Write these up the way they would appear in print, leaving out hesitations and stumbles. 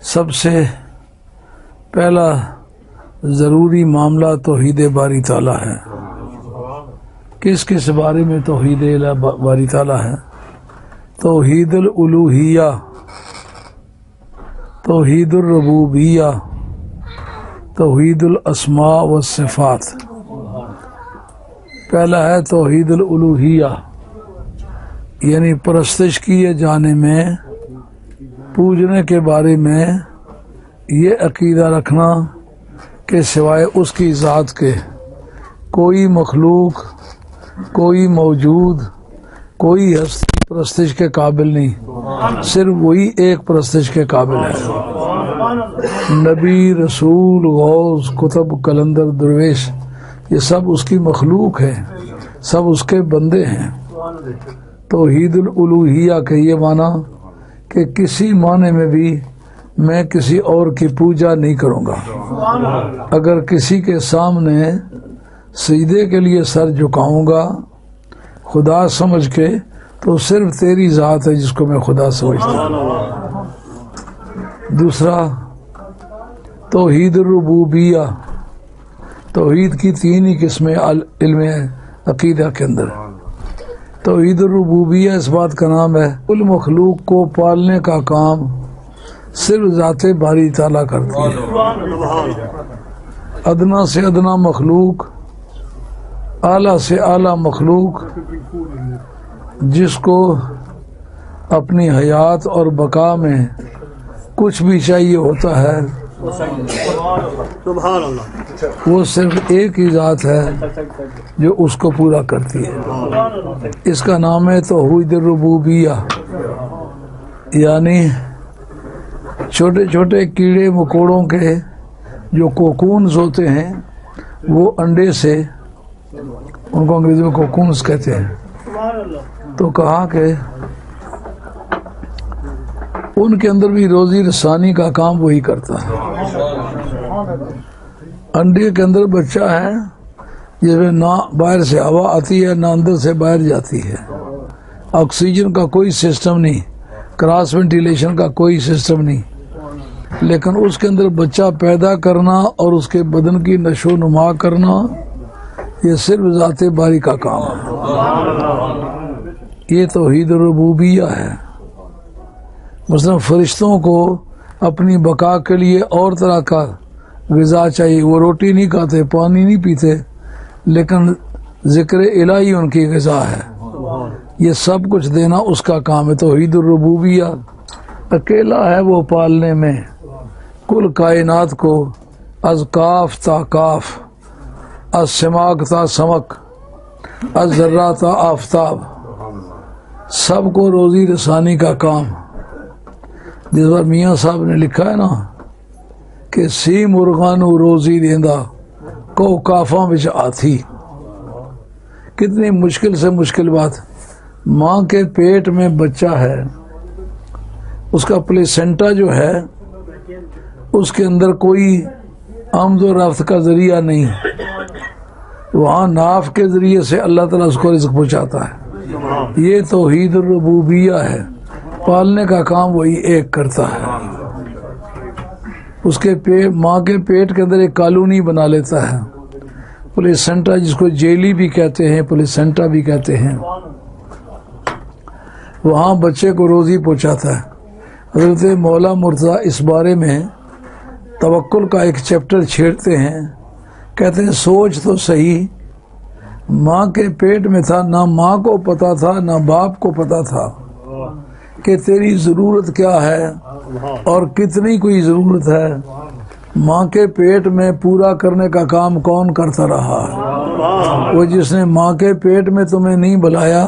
سب سے پہلا ضروری معاملہ توحید باری تعالیٰ ہے۔ کس کس بارے میں توحید باری تعالیٰ ہے؟ توحید الالوہیہ، توحید الربوبیہ، توحید الاسماء والصفات۔ پہلا ہے توحید الالوہیہ، یعنی پرستش کیے جانے میں، پوجنے کے بارے میں یہ عقیدہ رکھنا کہ سوائے اس کی ذات کے کوئی مخلوق، کوئی موجود، کوئی ہستی پرستش کے قابل نہیں، صرف وہی ایک پرستش کے قابل ہے۔ نبی، رسول، غوث، کتب، کلندر، درویش، یہ سب اس کی مخلوق ہے، سب اس کے بندے ہیں۔ توحید الالوہیہ کا یہ معنی کہ کسی معنی میں بھی میں کسی اور کی پوجا نہیں کروں گا۔ اگر کسی کے سامنے سجدے کے لیے سر جھکاؤں گا خدا سمجھ کے، تو صرف تیری ذات ہے جس کو میں خدا سمجھتا ہوں۔ دوسرا توحید الربوبیہ، توحید کی تین ہی قسمیں علم عقیدہ کے اندر۔ توحید الربوبیہ اس بات کا نام ہے کل مخلوق کو پالنے کا کام صرف ذات باری تعالیٰ کرتی ہے۔ ادنا سے ادنا مخلوق، اعلیٰ سے اعلیٰ مخلوق، جس کو اپنی حیات اور بقا میں کچھ بھی چاہیے ہوتا ہے، وہ صرف ایک ہی ذات ہے جو اس کو پورا کرتی ہے۔ اس کا نام ہے توحید الربوبیہ، یعنی چھوٹے چھوٹے کیڑے مکوڑوں کے جو کوکونز ہوتے ہیں، وہ انڈے سے، ان کو انگریزی میں کوکونز کہتے ہیں، تو کہا کہ ان کے اندر بھی روزی رسانی کا کام وہی کرتا ہے۔ انڈے کے اندر بچہ ہے، جس میں نہ باہر سے ہوا آتی ہے نہ اندر سے باہر جاتی ہے، آکسیجن کا کوئی سسٹم نہیں، کراس وینٹیلیشن کا کوئی سسٹم نہیں، لیکن اس کے اندر بچہ پیدا کرنا اور اس کے بدن کی نشو و نما کرنا، یہ صرف ذات باری کا کام ہے۔ یہ توحید الربوبیہ ہے۔ مثلا فرشتوں کو اپنی بقا کے لیے اور طرح کا غذا چاہیے، وہ روٹی نہیں کھاتے، پانی نہیں پیتے، لیکن ذکر الہی ان کی غذا ہے۔ یہ سب کچھ دینا اس کا کام ہے۔ توحید الربوبیہ، اکیلا ہے وہ پالنے میں کل کائنات کو، از کاف تا کاف، از سماک تا سمک، از ذرہ تا آفتاب، سب کو روزی رسانی کا کام۔ جس بار میاں صاحب نے لکھا ہے نا کہ سی مرغانو روزی دیندا کو کافاں وچ آتھی، کتنی مشکل سے مشکل بات۔ ماں کے پیٹ میں بچہ ہے، اس کا پلیسنٹا جو ہے، اس کے اندر کوئی آمد و رفت کا ذریعہ نہیں، وہاں ناف کے ذریعے سے اللہ تعالیٰ اس کو رزق پہنچاتا ہے۔ یہ توحید الربوبیہ ہے، پالنے کا کام وہی ایک کرتا ہے۔ اس کے ماں کے پیٹ کے اندر ایک کالونی بنا لیتا ہے، پلیسنٹا، جس کو جیلی بھی کہتے ہیں، پلیسنٹا بھی کہتے ہیں، وہاں بچے کو روزی پہنچاتا ہے۔ حضرت مولا مرتضیٰ اس بارے میں توکل کا ایک چیپٹر چھیڑتے ہیں، کہتے ہیں سوچ تو صحیح، ماں کے پیٹ میں تھا، نہ ماں کو پتا تھا نہ باپ کو پتا تھا کہ تیری ضرورت کیا ہے اور کتنی کوئی ضرورت ہے۔ ماں کے پیٹ میں پورا کرنے کا کام کون کرتا رہا؟ وہ جس نے ماں کے پیٹ میں تمہیں نہیں بلایا،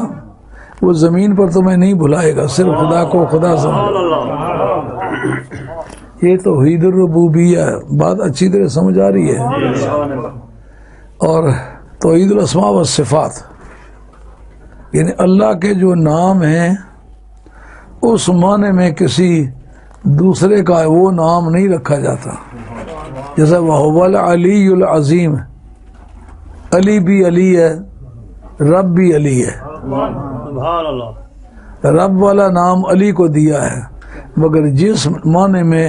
وہ زمین پر تمہیں نہیں بلائے گا، صرف خدا کو خدا سمجھ۔ یہ توحید الربوبیہ ہے، بات اچھی طرح سمجھ آ رہی ہے۔ اور توحید الاسماء والصفات، یعنی اللہ کے جو نام ہیں اس معنی میں کسی دوسرے کا وہ نام نہیں رکھا جاتا۔ جیسا وَهُوَ الْعَلِيُّ الْعَظِيمُ، علی بھی علی ہے، رب بھی علی ہے۔ رب والا نام علی کو دیا ہے، مگر جس معنی میں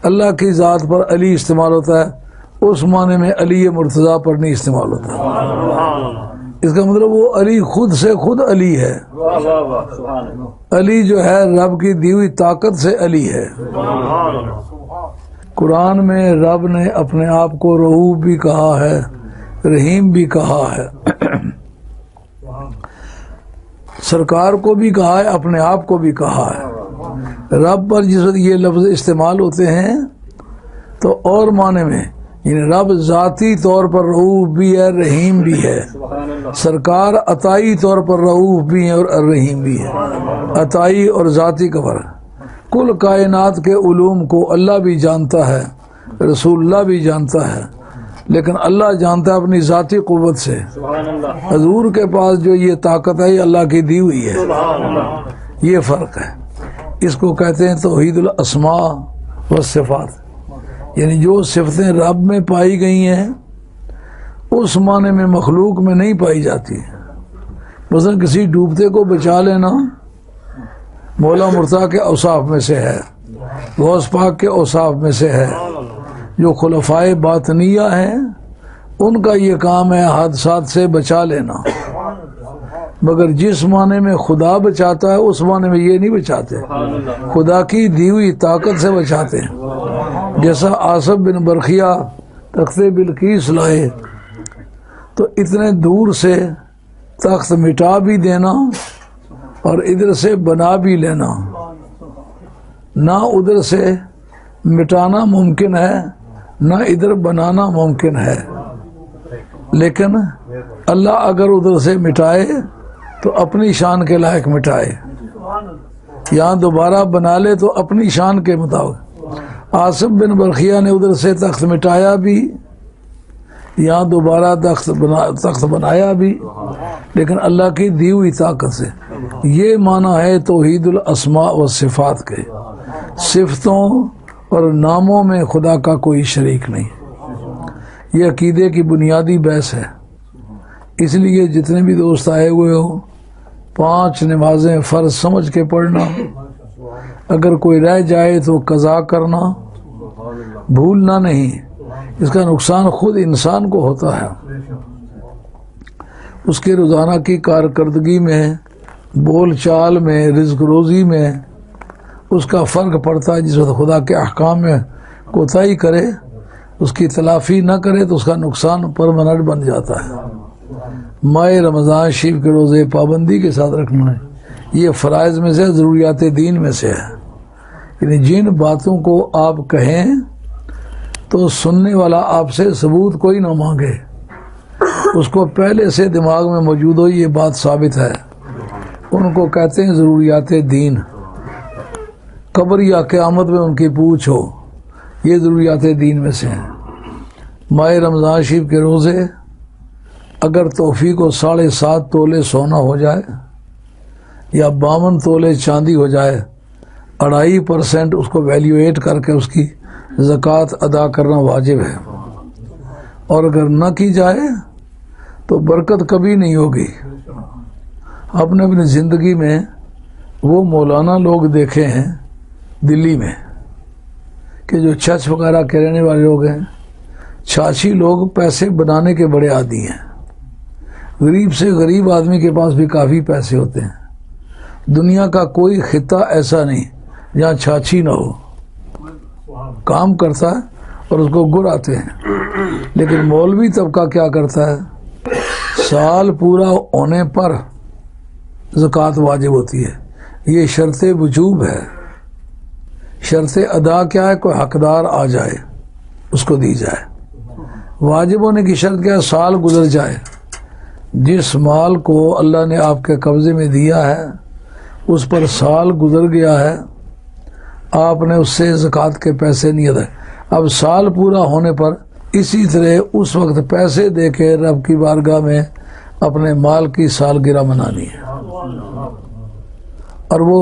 اللہ کی ذات پر علی استعمال ہوتا ہے، اس معنی میں علی مرتضیٰ پر نہیں استعمال ہوتا۔ اس کا مطلب وہ علی خود سے خود علی ہے، علی جو ہے رب کی دی ہوئی طاقت سے علی ہے۔ قرآن میں رب نے اپنے آپ کو رؤوف بھی کہا ہے، رحیم بھی کہا ہے، سرکار کو بھی کہا ہے، اپنے آپ کو بھی کہا ہے۔ رب پر جس وقت یہ لفظ استعمال ہوتے ہیں تو اور معنی میں، یعنی رب ذاتی طور پر رؤوف بھی ہے، رحیم بھی ہے۔ سرکار عطائی طور پر رؤوف بھی ہے اور رحیم بھی ہے، عطائی اور ذاتی کا فرق۔ کل کائنات کے علوم کو اللہ بھی جانتا ہے، رسول اللہ بھی جانتا ہے، لیکن اللہ جانتا ہے اپنی ذاتی قوت سے۔ حضور کے پاس جو یہ طاقت ہے یہ اللہ کی دی ہوئی ہے، یہ فرق ہے۔ اس کو کہتے ہیں توحید الاسماء والصفات، یعنی جو صفتیں رب میں پائی گئی ہیں اس معنی میں مخلوق میں نہیں پائی جاتی۔ مثلا کسی ڈوبتے کو بچا لینا مولا مرتضیٰ کے اوصاف میں سے ہے، غوث پاک کے اوصاف میں سے ہے۔ جو خلفائے باطنیہ ہیں ان کا یہ کام ہے حادثات سے بچا لینا، مگر جس معنی میں خدا بچاتا ہے اس معنی میں یہ نہیں بچاتے، خدا کی دی ہوئی طاقت سے بچاتے ہیں۔ جیسا آصف بن برخیہ تخت بلقیس لائے تو اتنے دور سے تخت مٹا بھی دینا اور ادھر سے بنا بھی لینا، نہ ادھر سے مٹانا ممکن ہے نہ ادھر بنانا ممکن ہے، لیکن اللہ اگر ادھر سے مٹائے تو اپنی شان کے لائق مٹائے، یہاں دوبارہ بنا لے تو اپنی شان کے مطابق۔ آصف بن برخیہ نے ادھر سے تخت مٹایا بھی، یہاں دوبارہ تخت بنایا بھی، لیکن اللہ کی دی ہوئی طاقت سے۔ یہ معنی ہے توحید الاسماء والصفات کے، صفتوں اور ناموں میں خدا کا کوئی شریک نہیں۔ یہ عقیدے کی بنیادی بحث ہے، اس لیے جتنے بھی دوست آئے ہوئے ہو 5 نمازیں فرض سمجھ کے پڑھنا، اگر کوئی رہ جائے تو قضا کرنا، بھولنا نہیں۔ اس کا نقصان خود انسان کو ہوتا ہے، اس کے روزانہ کی کارکردگی میں، بول چال میں، رزق روزی میں اس کا فرق پڑتا ہے۔ جس وقت خدا کے احکام میں کوتاہی کرے، اس کی تلافی نہ کرے تو اس کا نقصان پرماننٹ بن جاتا ہے۔ ماہ رمضان شریف کے روزے پابندی کے ساتھ رکھنا ہے، یہ فرائض میں سے، ضروریات دین میں سے ہے۔ یعنی جن باتوں کو آپ کہیں تو سننے والا آپ سے ثبوت کوئی نہ مانگے، اس کو پہلے سے دماغ میں موجود ہو یہ بات ثابت ہے، ان کو کہتے ہیں ضروریات دین۔ قبر یا قیامت میں ان کی پوچھ ہو، یہ ضروریات دین میں سے ہیں۔ ماہ رمضان شریف کے روزے اگر توفیق کو 7.5 تولے سونا ہو جائے یا 52 تولے چاندی ہو جائے، 2.5% اس کو ویلیویٹ کر کے اس کی زکوٰۃ ادا کرنا واجب ہے، اور اگر نہ کی جائے تو برکت کبھی نہیں ہوگی۔ آپ نے اپنی زندگی میں وہ مولانا لوگ دیکھے ہیں دلی میں کہ جو چھچ وغیرہ کے رہنے والے لوگ ہیں، چھاچھی لوگ پیسے بنانے کے بڑے عادی ہیں، غریب سے غریب آدمی کے پاس بھی کافی پیسے ہوتے ہیں۔ دنیا کا کوئی خطہ ایسا نہیں جہاں چھاچھی نہ ہو، کام کرتا ہے اور اس کو گر آتے ہیں۔ لیکن مولوی طبقہ کیا کرتا ہے، سال پورا ہونے پر زکوٰۃ واجب ہوتی ہے، یہ شرط وجوب ہے۔ شرط ادا کیا ہے، کوئی حقدار آ جائے اس کو دی جائے۔ واجب ہونے کی شرط کیا ہے، سال گزر جائے، جس مال کو اللہ نے آپ کے قبضے میں دیا ہے اس پر سال گزر گیا ہے، آپ نے اس سے زکوٰۃ کے پیسے نہیں ادا، اب سال پورا ہونے پر اسی طرح اس وقت پیسے دے کے رب کی بارگاہ میں اپنے مال کی سالگرہ منانی ہے، اور وہ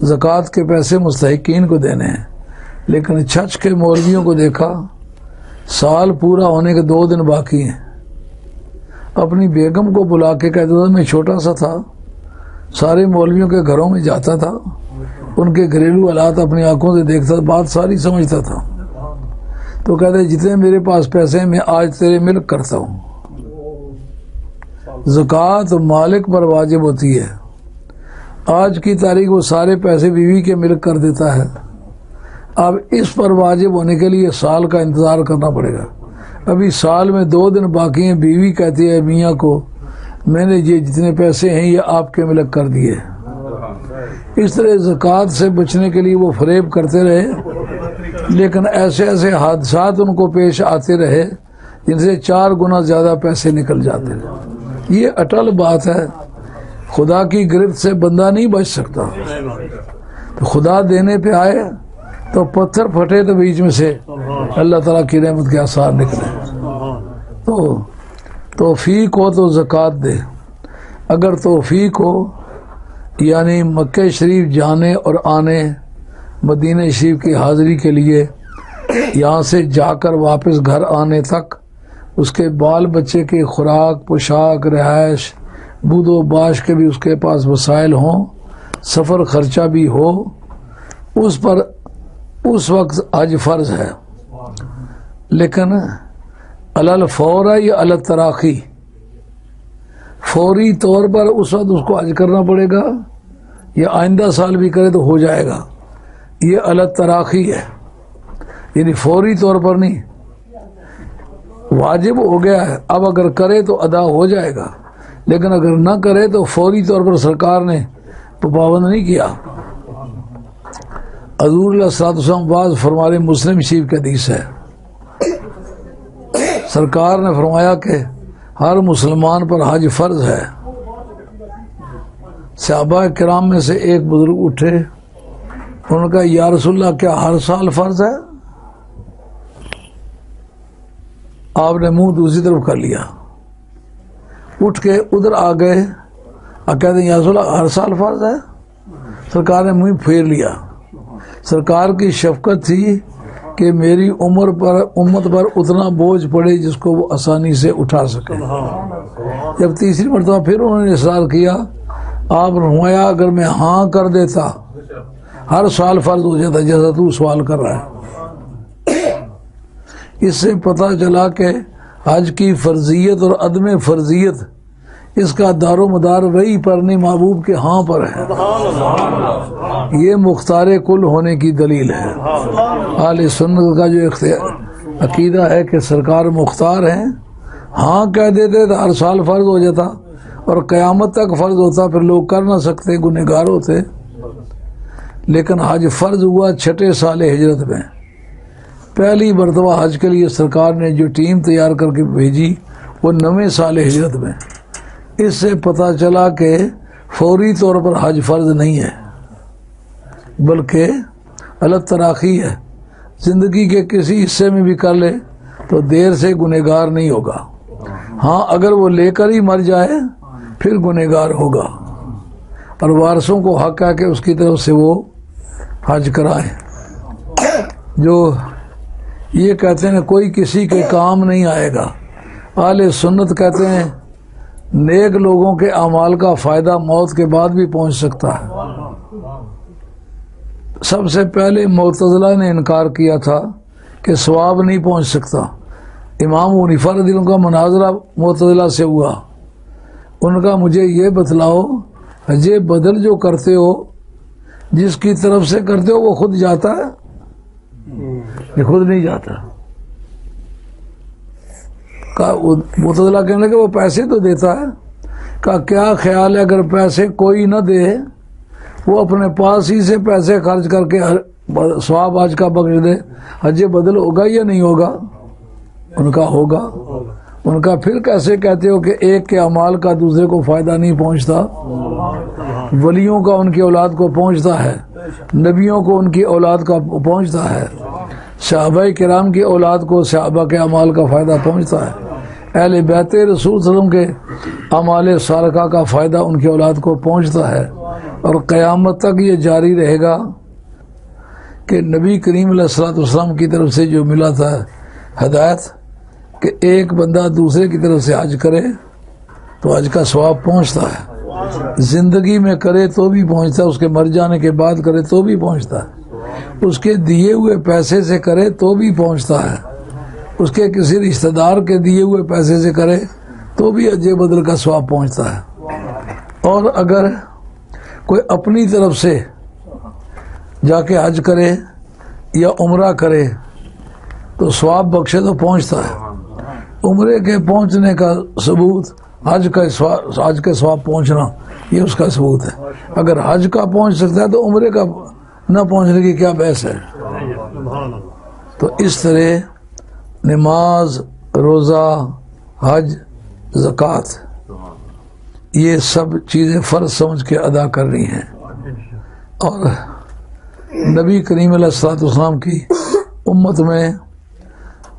زکوٰۃ کے پیسے مستحقین کو دینے ہیں۔ لیکن چھچ کے مولویوں کو دیکھا، سال پورا ہونے کے 2 دن باقی ہیں، اپنی بیگم کو بلا کے کہتے تھا، میں چھوٹا سا تھا، سارے مولویوں کے گھروں میں جاتا تھا، ان کے گھریلو حالات اپنی آنکھوں سے دیکھتا تھا، بات ساری سمجھتا تھا، تو کہتے جتنے میرے پاس پیسے ہیں میں آج تیرے ملک کرتا ہوں۔ زکوٰۃ مالک پر واجب ہوتی ہے، آج کی تاریخ وہ سارے پیسے بیوی کے ملک کر دیتا ہے، اب اس پر واجب ہونے کے لیے سال کا انتظار کرنا پڑے گا، ابھی سال میں 2 دن باقی ہیں، بیوی کہتی ہے میاں کو میں نے یہ جتنے پیسے ہیں یہ آپ کے ملک کر دیے۔ اس طرح زکوٰۃ سے بچنے کے لیے وہ فریب کرتے رہے، لیکن ایسے ایسے حادثات ان کو پیش آتے رہے جن سے 4 گنا زیادہ پیسے نکل جاتے رہے۔ یہ اٹل بات ہے، خدا کی گرفت سے بندہ نہیں بچ سکتا، تو خدا دینے پہ آئے تو پتھر پھٹے تو بیچ میں سے اللہ تعالیٰ کی رحمت کے آثار نکلے۔ تو توفیق ہو تو زکوٰۃ دے، اگر توفیق ہو یعنی مکہ شریف جانے اور آنے، مدینہ شریف کی حاضری کے لیے، یہاں سے جا کر واپس گھر آنے تک اس کے بال بچے کی خوراک، پوشاک، رہائش، بود و باش کے بھی اس کے پاس وسائل ہوں، سفر خرچہ بھی ہو، اس پر اس وقت حج فرض ہے، لیکن علل فور ہے یا علل تراخی؟ فوری طور پر اس وقت اس کو حج کرنا پڑے گا یا آئندہ سال بھی کرے تو ہو جائے گا، یہ علل تراخی ہے، یعنی فوری طور پر نہیں، واجب ہو گیا ہے، اب اگر کرے تو ادا ہو جائے گا، لیکن اگر نہ کرے تو فوری طور پر سرکار نے پابند نہیں کیا۔ حضور علیہ الصلوۃ والسلام بعض فرمانے مسلم شریف کی حدیث ہے، سرکار نے فرمایا کہ ہر مسلمان پر حج فرض ہے۔ صحابہ کرام میں سے ایک بزرگ اٹھے، انہوں نے کہا یا رسول اللہ کیا ہر سال فرض ہے؟ آپ نے منہ دوسری طرف کر لیا، اٹھ کے ادھر آ گئے، کہتے ہیں یا رسول اللہ ہر سال فرض ہے؟ سرکار نے منہ پھیر لیا۔ سرکار کی شفقت تھی کہ میری امت پر اتنا بوجھ پڑے جس کو وہ آسانی سے اٹھا سکے۔ جب تیسری مرتبہ پھر انہوں نے اصرار کیا، آپ نے فرمایا اگر میں ہاں کر دیتا ہر سال فرض ہو جاتا جیسا تو سوال کر رہا ہے۔ اس سے پتہ چلا کہ حج کی فرضیت اور عدم فرضیت اس کا دار و مدار وہی پر نہیں، محبوب کے ہاں پر ہے، یہ مختار کل ہونے کی دلیل ہے۔ اہل سنت کا جو عقیدہ ہے کہ سرکار مختار ہیں، ہاں کہہ دیتے تو ہر سال فرض ہو جاتا اور قیامت تک فرض ہوتا، پھر لوگ کر نہ سکتے، گنہگار ہوتے۔ لیکن حج فرض ہوا 6 سال ہجرت میں، پہلی مرتبہ حج کے لیے سرکار نے جو ٹیم تیار کر کے بھیجی وہ 9ویں سال ہجرت میں۔ اس سے پتہ چلا کہ فوری طور پر حج فرض نہیں ہے بلکہ علل تراخی ہے، زندگی کے کسی حصے میں بھی کر لے تو دیر سے گنہگار نہیں ہوگا، ہاں اگر وہ لے کر ہی مر جائے پھر گنہگار ہوگا، اور وارثوں کو حق ہے کہ اس کی طرف سے وہ حج کرائیں۔ جو یہ کہتے ہیں کوئی کسی کے کام نہیں آئے گا، اہل سنت کہتے ہیں نیک لوگوں کے اعمال کا فائدہ موت کے بعد بھی پہنچ سکتا ہے۔ سب سے پہلے معتزلہ نے انکار کیا تھا کہ ثواب نہیں پہنچ سکتا، امام حنیفہ رضی اللہ عنہ کا مناظرہ معتزلہ سے ہوا، ان کا مجھے یہ بتلاؤ حج بدل جو کرتے ہو جس کی طرف سے کرتے ہو وہ خود جاتا ہے؟ یہ خود نہیں جاتا۔ معتزلہ کہنے لگے وہ پیسے تو دیتا ہے، کہا کیا خیال ہے اگر پیسے کوئی نہ دے وہ اپنے پاس ہی سے پیسے خرچ کر کے ثواب حج کا بخش دے، حج بدل ہوگا یا نہیں ہوگا؟ ان کا ہوگا۔ ان کا پھر کیسے کہتے ہو کہ ایک کے اعمال کا دوسرے کو فائدہ نہیں پہنچتا؟ ولیوں کا ان کی اولاد کو پہنچتا ہے، نبیوں کو ان کی اولاد کا پہنچتا ہے، صحابہ کرام کی اولاد کو صحابہ کے اعمال کا فائدہ پہنچتا ہے، اہل بیت رسول صلی اللہ علیہ وسلم کے اعمال صالحہ کا فائدہ ان کی اولاد کو پہنچتا ہے، اور قیامت تک یہ جاری رہے گا کہ نبی کریم علیہ الصلوۃ والسلام کی طرف سے جو ملا تھا ہدایت کہ ایک بندہ دوسرے کی طرف سے حج کرے تو حج کا ثواب پہنچتا ہے۔ زندگی میں کرے تو بھی پہنچتا ہے، اس کے مر جانے کے بعد کرے تو بھی پہنچتا ہے، اس کے دیے ہوئے پیسے سے کرے تو بھی پہنچتا ہے، اس کے کسی رشتہ دار کے دیے ہوئے پیسے سے کرے تو بھی اجر بدل کا ثواب پہنچتا ہے۔ اور اگر کوئی اپنی طرف سے جا کے حج کرے یا عمرہ کرے تو ثواب بخشے تو پہنچتا ہے۔ عمرے کے پہنچنے کا ثبوت حج کے ثواب پہنچنا، یہ اس کا ثبوت ہے۔ اگر حج کا پہنچ سکتا ہے تو عمرے کا نہ پہنچنے کی کیا بحث ہے؟ تو اس طرح نماز، روزہ، حج، زکوٰۃ، یہ سب چیزیں فرض سمجھ کے ادا کرنی ہیں۔ اور نبی کریم علیہ الصلوۃ والسلام کی امت میں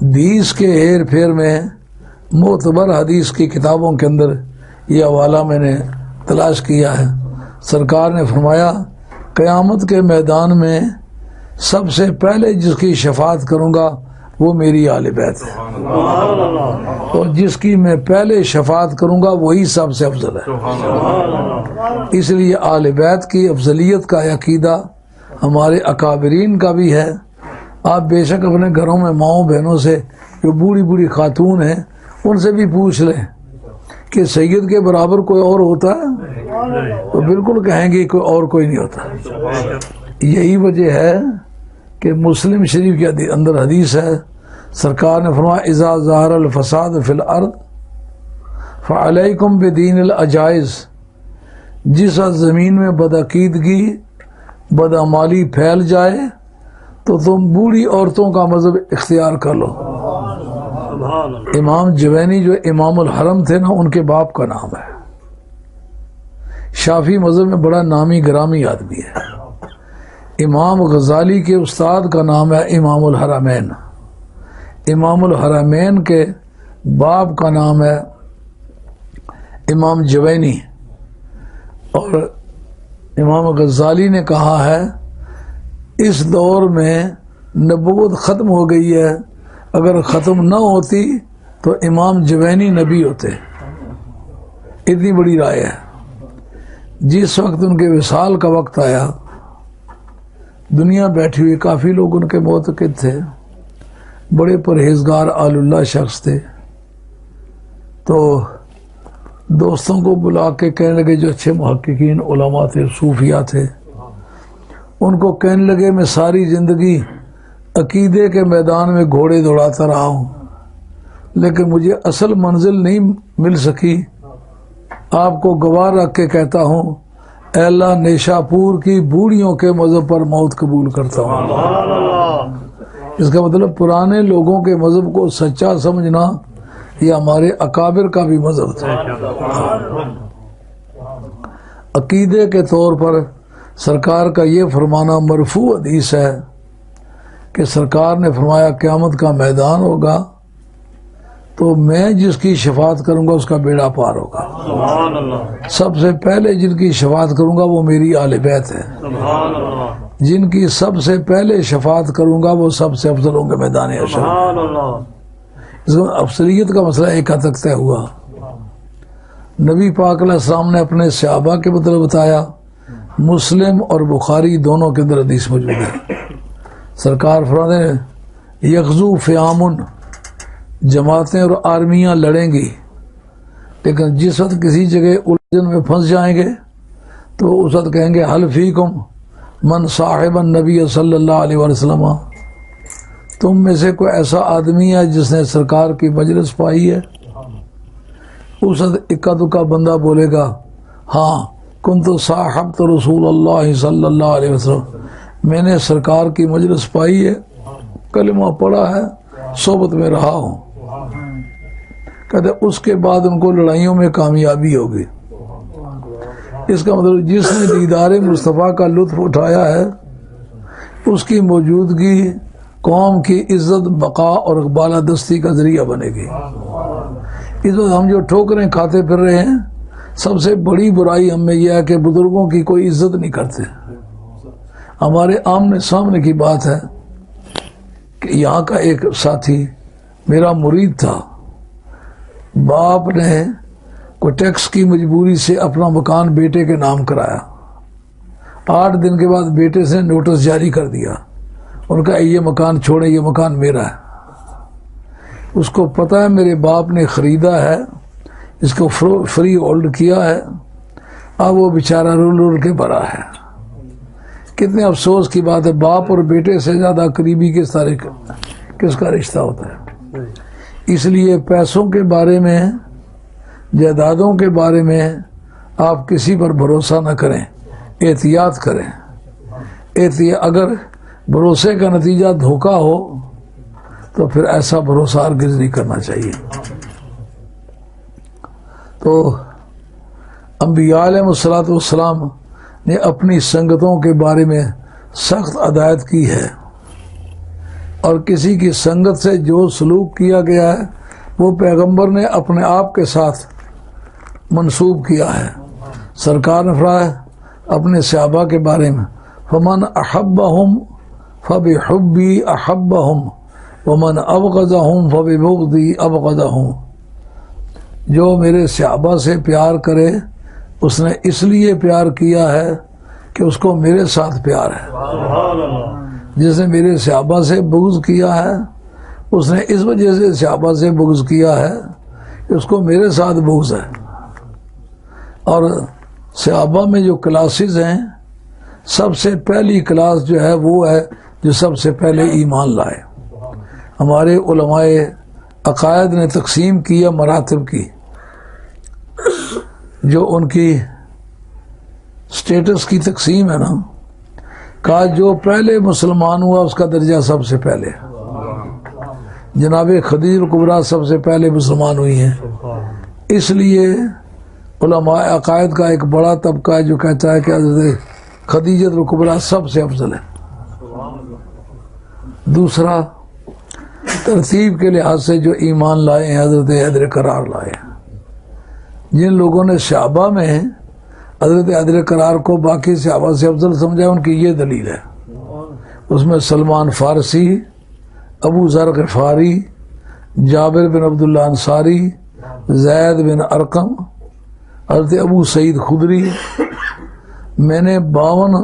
حدیث کے ہیر پھیر میں معتبر حدیث کی کتابوں کے اندر یہ حوالہ میں نے تلاش کیا ہے۔ سرکار نے فرمایا قیامت کے میدان میں سب سے پہلے جس کی شفاعت کروں گا وہ میری اہل بیت ہے، اور جس کی میں پہلے شفاعت کروں گا وہی سب سے افضل ہے۔ اس لیے اہل بیت کی افضلیت کا عقیدہ ہمارے اکابرین کا بھی ہے۔ آپ بے شک اپنے گھروں میں ماؤں بہنوں سے جو بوڑھی بوڑھی خاتون ہیں ان سے بھی پوچھ لیں کہ سید کے برابر کوئی اور ہوتا ہے، تو بالکل کہیں گے کوئی اور کوئی نہیں ہوتا۔ یہی وجہ ہے کہ مسلم شریف کے اندر حدیث ہے، سرکار نے فرمایا اذا ظہر الفساد فی الارض فعلیکم بدین العجائز، جس زمین میں بدعقیدگی بدعمالی پھیل جائے تو تم بوڑھی عورتوں کا مذہب اختیار کر لو۔ امام جوینی جو امام الحرم تھے نا، ان کے باپ کا نام ہے۔ شافعی مذہب میں بڑا نامی گرامی آدمی ہے۔ امام غزالی کے استاد کا نام ہے امام الحرمین۔ امام الحرمین کے باپ کا نام ہے امام جوینی۔ اور امام غزالی نے کہا ہے اس دور میں نبوت ختم ہو گئی ہے، اگر ختم نہ ہوتی تو امام جوینی نبی ہوتے، اتنی بڑی رائے ہے۔ جس وقت ان کے وصال کا وقت آیا، دنیا بیٹھی ہوئی، کافی لوگ ان کے معتقد تھے، بڑے پرہیزگار آل اللہ شخص تھے، تو دوستوں کو بلا کے کہنے لگے، جو اچھے محققین علماء تھے، صوفیاء تھے، ان کو کہنے لگے میں ساری زندگی عقیدے کے میدان میں گھوڑے دوڑاتا رہا ہوں، لیکن مجھے اصل منزل نہیں مل سکی۔ آپ کو گواہ رکھ کے کہتا ہوں اے اللہ، نیشا پور کی بوڑھیوں کے مذہب پر موت قبول کرتا ہوں۔ اس کا مطلب پرانے لوگوں کے مذہب کو سچا سمجھنا یہ ہمارے اکابر کا بھی مذہب تھا۔ عقیدے کے طور پر سرکار کا یہ فرمانا مرفوع حدیث ہے کہ سرکار نے فرمایا قیامت کا میدان ہوگا تو میں جس کی شفاعت کروں گا اس کا بیڑا پار ہوگا۔ سب سے پہلے جن کی شفاعت کروں گا وہ میری اہل بیت ہے، جن کی سب سے پہلے شفاعت کروں گا وہ سب سے افضل ہوں گے میدان حشر۔ اس میں افضلیت کا مسئلہ ایک حد تک طے ہوا۔ نبی پاک علیہ السلام نے اپنے صحابہ کے مطلب بتایا، مسلم اور بخاری دونوں کے اندر حدیث موجود ہے۔ سرکار فرماتے ہیں یغزو فیامن، جماعتیں اور آرمیاں لڑیں گی، لیکن جس وقت کسی جگہ الجھن میں پھنس جائیں گے تو اس وقت کہیں گے حل فیکم من صاحب النبی صلی اللہ علیہ وسلم، تم میں سے کوئی ایسا آدمی ہے جس نے سرکار کی مجلس پائی ہے؟ اس وقت اکا دکا بندہ بولے گا ہاں کنت صاحبت رسول اللہ صلی اللہ علیہ وسلم، میں نے سرکار کی مجلس پائی ہے، کلمہ پڑھا ہے، صحبت میں رہا ہوں۔ کہتے اس کے بعد ان کو لڑائیوں میں کامیابی ہوگی۔ اس کا مطلب جس نے دیدار مصطفیٰ کا لطف اٹھایا ہے اس کی موجودگی قوم کی عزت، بقا اور بالادستی کا ذریعہ بنے گی۔ اس وقت ہم جو ٹھوکریں کھاتے پھر رہے ہیں، سب سے بڑی برائی ہم میں یہ ہے کہ بزرگوں کی کوئی عزت نہیں کرتے۔ ہمارے آمنے سامنے کی بات ہے کہ یہاں کا ایک ساتھی میرا مرید تھا، باپ نے کوئی ٹیکس کی مجبوری سے اپنا مکان بیٹے کے نام کرایا، 8 دن کے بعد بیٹے سے نوٹس جاری کر دیا، ان کا یہ مکان چھوڑیں، یہ مکان میرا ہے۔ اس کو پتہ ہے میرے باپ نے خریدا ہے، اس کو فری ہولڈ کیا ہے، اب وہ بیچارہ رول رول کے بھرا ہے۔ کتنے افسوس کی بات ہے، باپ اور بیٹے سے زیادہ قریبی کس کا رشتہ ہوتا ہے۔ اس لیے پیسوں کے بارے میں، جائیدادوں کے بارے میں آپ کسی پر بھروسہ نہ کریں، احتیاط کریں۔ اگر بھروسے کا نتیجہ دھوکہ ہو تو پھر ایسا بھروسہ ہرگز نہیں کرنا چاہیے۔ تو انبیاء علیہ السلام نے اپنی سنگتوں کے بارے میں سخت ہدایت کی ہے، اور کسی کی سنگت سے جو سلوک کیا گیا ہے وہ پیغمبر نے اپنے آپ کے ساتھ منسوب کیا ہے۔ سرکار نے فرمایا اپنے صحابہ کے بارے میں، فمن احبہم فبحبی احبہم ومن ابغضہم فببغضی ابغضہم۔ جو میرے صحابہ سے پیار کرے اس نے اس لیے پیار کیا ہے کہ اس کو میرے ساتھ پیار ہے، جس نے میرے صحابہ سے بغض کیا ہے اس نے اس وجہ سے صحابہ سے بغض کیا ہے کہ اس کو میرے ساتھ بغض ہے۔ اور صحابہ میں جو کلاسز ہیں، سب سے پہلی کلاس جو ہے وہ ہے جو سب سے پہلے ایمان لائے۔ ہمارے علماء عقائد نے تقسیم کیا مراتب کی، جو ان کی سٹیٹس کی تقسیم ہے نا، کہا جو پہلے مسلمان ہوا اس کا درجہ سب سے پہلے۔ جناب خدیجہ الکبریٰ سب سے پہلے مسلمان ہوئی ہیں، اس لیے علماء عقائد کا ایک بڑا طبقہ ہے جو کہتا ہے کہ حضرت خدیجہ الکبریٰ سب سے افضل ہے۔ دوسرا، ترتیب کے لحاظ سے جو ایمان لائے ہیں حضرت حیدر قرار لائے ہیں۔ جن لوگوں نے صحابہ میں حضرت حیدر قرار کو باقی صحابہ سے افضل سمجھا، ان کی یہ دلیل ہے۔ اس میں سلمان فارسی، ابو ذر غفاری، جابر بن عبداللہ انصاری، زید بن ارقم، حضرت ابو سعید خدری۔ میں نے 52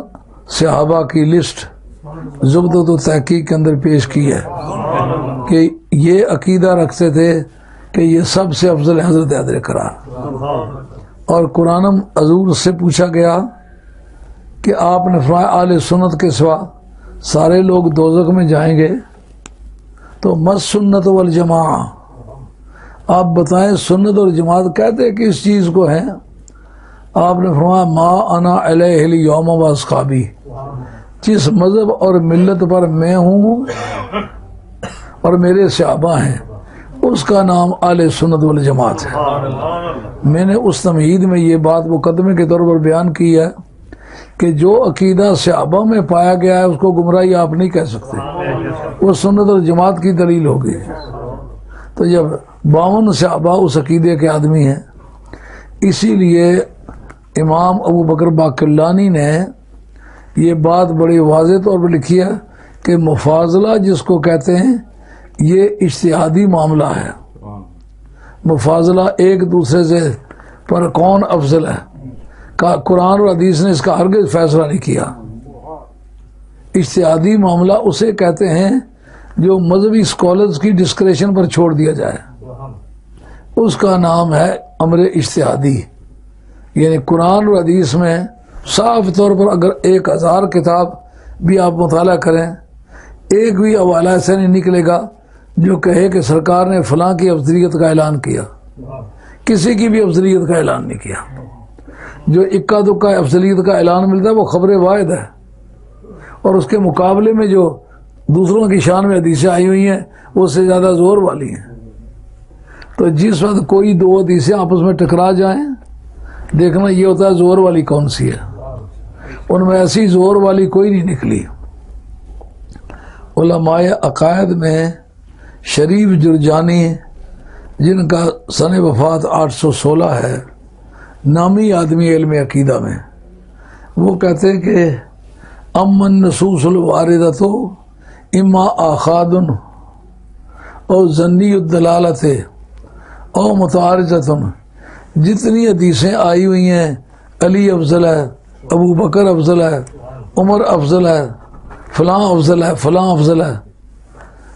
صحابہ کی لسٹ زبدۃ التحقیق کے اندر پیش کی ہے کہ یہ عقیدہ رکھتے تھے کہ یہ سب سے افضل ہے حضرت حیدر قرار۔ اور قرآن حضور سے پوچھا گیا کہ آپ نے فرمایا اہل سنت کے سوا سارے لوگ دوزخ میں جائیں گے، تو مس سنت والجماع، آپ بتائیں سنت اور جماعت کہتے کس چیز کو ہیں؟ آپ نے فرمایا ما انا علیہ الیوم واصحابی، جس مذہب اور ملت پر میں ہوں اور میرے صحابہ ہیں اس کا نام اہل سنت والجماعت ہے۔ میں نے اس تمہید میں یہ بات مقدمے کے طور پر بیان کی ہے کہ جو عقیدہ صحابہ میں پایا گیا ہے اس کو گمراہی آپ نہیں کہہ سکتے، وہ سنت اور جماعت کی دلیل ہوگی۔ تو جب 52 صحابہ اس عقیدے کے آدمی ہیں، اسی لیے امام ابو بکر باقلانی نے یہ بات بڑی واضح طور پر لکھی ہے کہ مفاضلہ جس کو کہتے ہیں یہ اجتہادی معاملہ ہے۔ مفاضلہ ایک دوسرے سے پر کون افضل ہے، قرآن اور حدیث نے اس کا ہرگز فیصلہ نہیں کیا۔ اجتہادی معاملہ اسے کہتے ہیں جو مذہبی سکولرز کی ڈسکریشن پر چھوڑ دیا جائے، اس کا نام ہے امر اجتہادی۔ یعنی قرآن اور حدیث میں صاف طور پر اگر 1000 کتاب بھی آپ مطالعہ کریں، ایک بھی حوالہ ایسا نہیں نکلے گا جو کہے کہ سرکار نے فلاں کی افضلیت کا اعلان کیا، کسی کی بھی افضلیت کا اعلان نہیں کیا۔ جو اکا دکا افضلیت کا اعلان ملتا ہے وہ خبر واحد ہے، اور اس کے مقابلے میں جو دوسروں کی شان میں حدیثیں آئی ہوئی ہیں وہ اس سے زیادہ زور والی ہیں۔ تو جس وقت کوئی 2 حدیثیں آپس میں ٹکرا جائیں، دیکھنا یہ ہوتا ہے زور والی کون سی ہے۔ ان میں ایسی زور والی کوئی نہیں نکلی۔ علماء عقائد میں شریف جرجانی، جن کا سن وفات 816 ہے، نامی آدمی علم عقیدہ میں، وہ کہتے ہیں کہ امن نصوص الواردۃ اما آخاد او ظنی الدلالت او متعارضۃ جتنی حدیثیں آئی ہوئی ہیں علی افضل ہے، ابو بکر افضل ہے، عمر افضل ہے، فلاں افضل ہے، فلاں افضل ہے،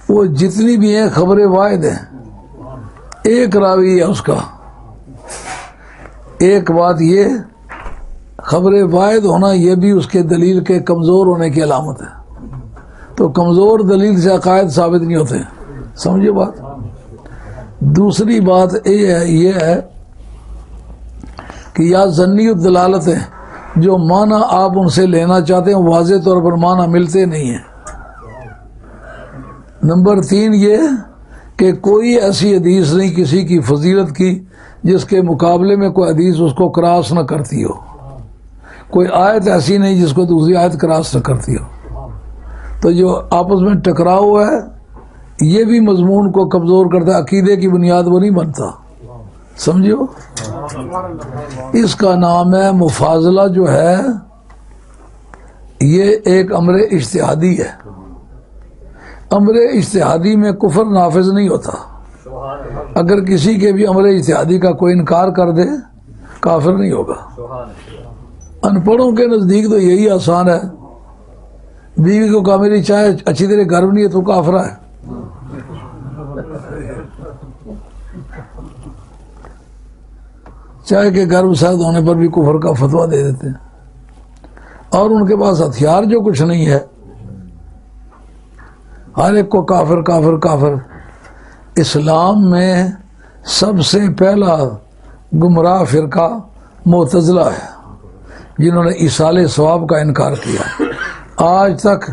وہ جتنی بھی ہیں خبر واحد ہیں، ایک راوی ہے اس کا۔ ایک بات یہ خبر واحد ہونا یہ بھی اس کے دلیل کے کمزور ہونے کی علامت ہے، تو کمزور دلیل سے عقائد ثابت نہیں ہوتے، سمجھے بات۔ دوسری بات یہ ہے کہ یا ظنی الدلالت ہے، جو معنی آپ ان سے لینا چاہتے ہیں واضح طور پر معنی ملتے نہیں ہیں۔ نمبر 3 یہ کہ کوئی ایسی حدیث نہیں کسی کی فضیلت کی جس کے مقابلے میں کوئی حدیث اس کو کراس نہ کرتی ہو، کوئی آیت ایسی نہیں جس کو دوسری آیت کراس نہ کرتی ہو۔ تو جو آپس میں ٹکراؤ ہے یہ بھی مضمون کو کمزور کرتا ہے، عقیدے کی بنیاد وہ نہیں بنتا، سمجھو۔ اس کا نام ہے مفاضلہ، جو ہے یہ ایک امر اجتہادی ہے۔ امر اجتہادی میں کفر نافذ نہیں ہوتا، اگر کسی کے بھی امر اجتہادی کا کوئی انکار کر دے کافر نہیں ہوگا۔ ان پڑھوں کے نزدیک تو یہی آسان ہے، بیوی کو کہا میری چائے اچھی طرح گرم نہیں ہے تو کافرہ ہے۔ چائے کے گرم سرد ہونے پر بھی کفر کا فتویٰ دے دیتے ہیں، اور ان کے پاس ہتھیار جو کچھ نہیں ہے، ہر ایک کو کافر کافر کافر۔ اسلام میں سب سے پہلا گمراہ فرقہ معتزلہ ہے، جنہوں نے ایصال ثواب کا انکار کیا۔ آج تک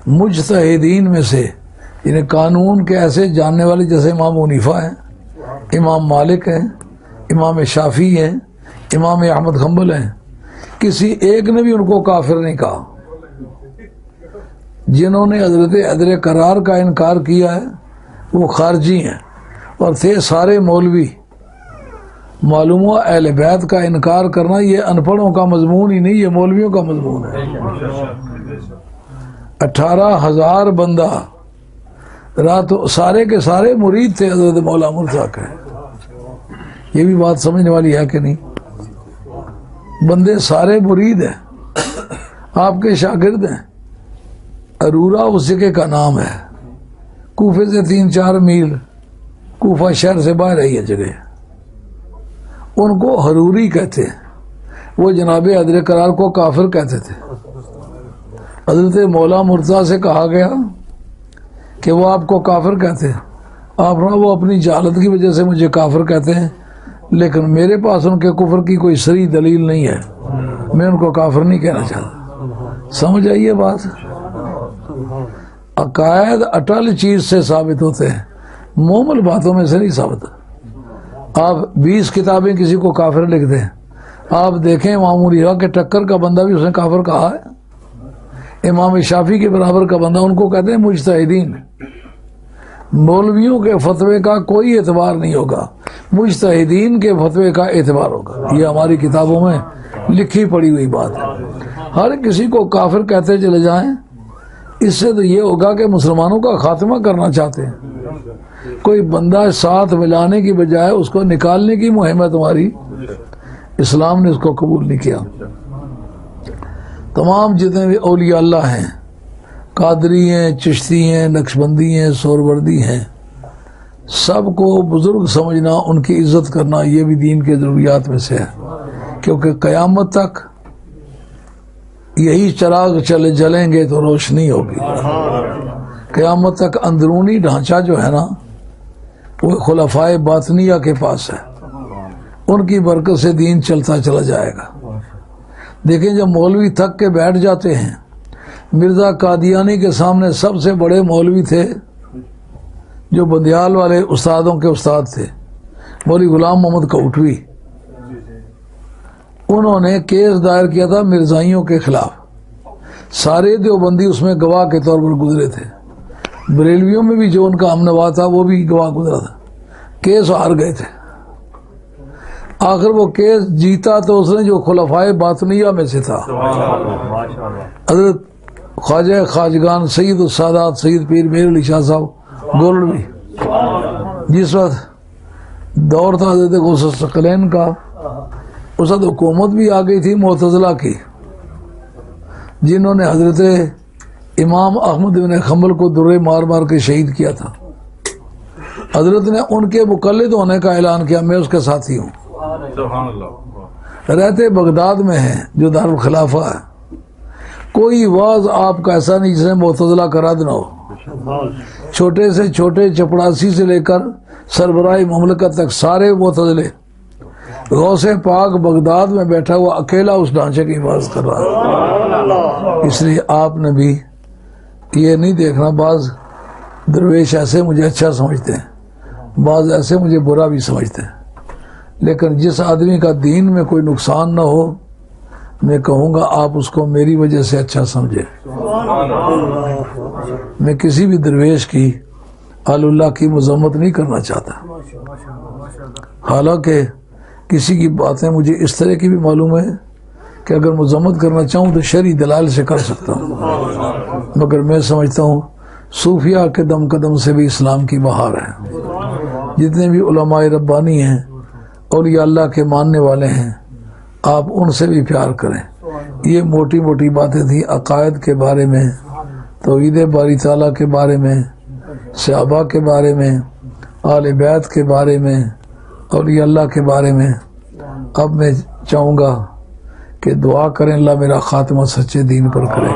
مجتہدین میں سے یعنی قانون کے ایسے جاننے والے جیسے امام حنیفہ ہیں، امام مالک ہیں، امام شافعی ہیں، امام احمد حنبل ہیں، کسی ایک نے بھی ان کو کافر نہیں کہا۔ جنہوں نے حضرت حیدر کرار کا انکار کیا ہے وہ خارجی ہیں، اور تھے سارے مولوی۔ معلوم ہوا اہل بیت کا انکار کرنا یہ ان پڑھوں کا مضمون ہی نہیں، یہ مولویوں کا مضمون ہے۔ 18,000 بندہ رات سارے کے سارے مرید تھے حضرت مولا مرزا کے، یہ بھی بات سمجھنے والی ہے کہ نہیں؟ بندے سارے مرید ہیں، آپ کے شاگرد ہیں۔ ارورا اس جگہ کا نام ہے، کوفے سے 3-4 میل، کوفہ شہر سے باہر ہے یہ جگہ، ان کو حروری کہتے ہیں۔ وہ جناب حیدر کرار کو کافر کہتے تھے۔ حضرت مولا مرتضیٰ سے کہا گیا کہ وہ آپ کو کافر کہتے ہیں، آپ نے وہ اپنی جہالت کی وجہ سے مجھے کافر کہتے ہیں، لیکن میرے پاس ان کے کفر کی کوئی صریح دلیل نہیں ہے، میں ان کو کافر نہیں کہنا چاہتا۔ سمجھ آئیے بات۔ عقائد اٹل چیز سے ثابت ہوتے ہیں، مومل باتوں میں سے نہیں ثابت۔ آپ 20 کتابیں کسی کو کافر لکھ دیں، آپ دیکھیں امام حنیفہ کے ٹکر کا بندہ بھی اس نے کافر کہا ہے، امام شافعی کے برابر کا بندہ، ان کو کہتے ہیں مجتہدین۔ مولویوں کے فتوے کا کوئی اعتبار نہیں ہوگا، مجتہدین کے فتوے کا اعتبار ہوگا۔ یہ ہماری کتابوں میں لکھی پڑی ہوئی بات ہے۔ ہر کسی کو کافر کہتے چلے جائیں، اس سے تو یہ ہوگا کہ مسلمانوں کا خاتمہ کرنا چاہتے ہیں۔ کوئی بندہ ساتھ ملانے کی بجائے اس کو نکالنے کی مہم ہے تمہاری، اسلام نے اس کو قبول نہیں کیا۔ تمام جتنے بھی اولیاء اللہ ہیں، قادری ہیں، چشتی ہیں، نقشبندی ہیں، سہروردی ہیں، سب کو بزرگ سمجھنا، ان کی عزت کرنا، یہ بھی دین کے ضروریات میں سے ہے، کیونکہ قیامت تک یہی چراغ جلیں گے تو روشنی ہوگی۔ قیامت تک اندرونی ڈھانچہ جو ہے نا وہ خلفائے باطنیہ کے پاس ہے، ان کی برکت سے دین چلتا چلا جائے گا۔ دیکھیں جب مولوی تھک کے بیٹھ جاتے ہیں، مرزا قادیانی کے سامنے سب سے بڑے مولوی تھے جو بندیال والے استادوں کے استاد تھے، مولوی غلام محمد کوٹوی، انہوں نے کیس دائر کیا تھا مرزائیوں کے خلاف، سارے دیوبندی اس میں گواہ کے طور پر گزرے تھے، بریلویوں میں بھی جو ان کا ہم نوا تھا وہ بھی گواہ گزرا تھا، کیس ہار گئے تھے۔ آخر وہ کیس جیتا تو اس نے جو خلفائے باطنیہ میں سے تھا، حضرت خواجہ خواجگان سید السادات سید پیر میر علی شاہ صاحب گولڈوی، جس وقت دور تھا حضرت غوث الثقلین کا اس وقت حکومت بھی آ گئی تھی معتزلہ کی، جنہوں نے حضرت امام احمد بن حنبل کو درے مار مار کے شہید کیا تھا۔ حضرت نے ان کے مقلد ہونے کا اعلان کیا، میں اس کے ساتھی ہوں۔ سبحان اللہ۔ رہتے بغداد میں ہیں جو دارالخلافہ ہے، کوئی واعظ آپ کا ایسا نہیں جس نے معتزلہ کا رد نہ ہو۔ چھوٹے سے چھوٹے چپڑاسی سے لے کر سربراہ مملکت تک سارے معتزلے، غوث پاک بغداد میں بیٹھا ہوا اکیلا اس ڈھانچے کی حفاظت کر رہا ہے۔ اس لیے آپ نے بھی یہ نہیں دیکھنا، بعض درویش ایسے مجھے اچھا سمجھتے ہیں، بعض ایسے مجھے برا بھی سمجھتے ہیں، لیکن جس آدمی کا دین میں کوئی نقصان نہ ہو، میں کہوں گا آپ اس کو میری وجہ سے اچھا سمجھے۔ میں کسی بھی درویش کی آل اللہ کی مذمت نہیں کرنا چاہتا، حالانکہ کسی کی باتیں مجھے اس طرح کی بھی معلوم ہے کہ اگر مذمت کرنا چاہوں تو شرعی دلائل سے کر سکتا ہوں، مگر میں سمجھتا ہوں صوفیاء کے دم قدم سے بھی اسلام کی بہار ہے۔ جتنے بھی علماء ربانی ہیں، اولیاء اللہ کے ماننے والے ہیں، آپ ان سے بھی پیار کریں۔ یہ موٹی موٹی باتیں تھیں عقائد کے بارے میں، توحید باری تعالیٰ کے بارے میں، صحابہ کے بارے میں، آل بیت کے بارے میں، اولیاء اللہ کے بارے میں۔ اب میں چاہوں گا کہ دعا کریں اللہ میرا خاتمہ سچے دین پر کرے۔